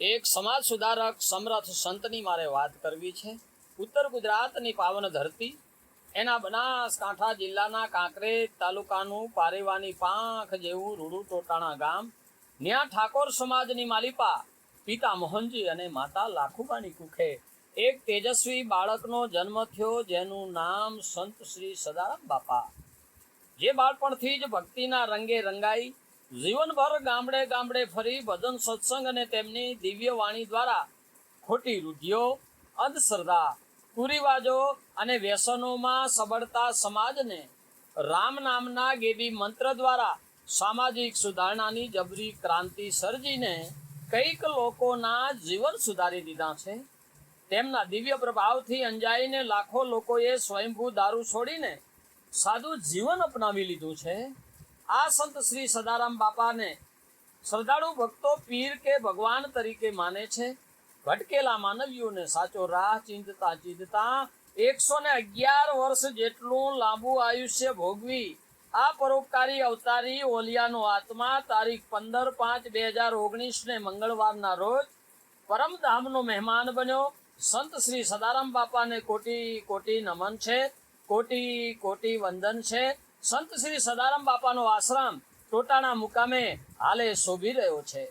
એક સમાજ સુધારક સમર્થ સંતની મારે વાત કરવી છે. ઉત્તર ગુજરાતની પાવન ધરતી, એના બનાસકાંઠા જિલ્લાના કાંકરેજ તાલુકાનું પારેવાની પાંખ જેવું રૂડું ટોટાણા ગામ, ન્યા ઠાકોર સમાજની માલિપા પિતા મોહનજી અને માતા લાખુબાની કુખે એક તેજસ્વી બાળકનો જન્મ થયો, જેનું નામ સંત શ્રી સદારામ બાપા. જે બાળપણથી જ ભક્તિના રંગે રંગાઈ જીવનભર ગામડે ગામડે ફરી ભજન સત્સંગ અને તેમની દિવ્ય વાણી દ્વારા ખોટી રૂઢિઓ, અંધશ્રદ્ધા, કુરિવાજો અને વ્યસનોમાં સબળતા સમાજને રામ નામના ગેબી મંત્ર દ્વારા સામાજિક સુધારણાની જબરી ક્રાંતિ સર્જીને કઈક લોકોના જીવન સુધારી દીધા છે. તેમના દિવ્ય પ્રભાવથી અંજાઈને લાખો લોકોએ સ્વયંભૂ દારૂ છોડીને સાદું જીવન અપનાવી લીધું છે. આ સંત શ્રી સદારામ બાપાને શ્રદ્ધાળુ ભક્તો પીર કે ભગવાન તરીકે માને છે. ભટકેલા માનવીઓને સાચો રાહ ચીંધતા ચીંધતા 111 વર્ષ જેટલું લાંબુ આયુષ્ય ભોગવી આ પરોપકારી અવતારી ઓલિયાનો આત્મા તારીખ 15/5/2019 ને મંગળવારના રોજ પરમધામનો મહેમાન બન્યો. સંત શ્રી સદારામ બાપાને કોટી કોટી નમન છે, કોટી કોટી વંદન છે. સંત શ્રી સદારામ બાપાનો આશ્રમ ટોટાણા મુકામે હાલે શોભી રહ્યો છે.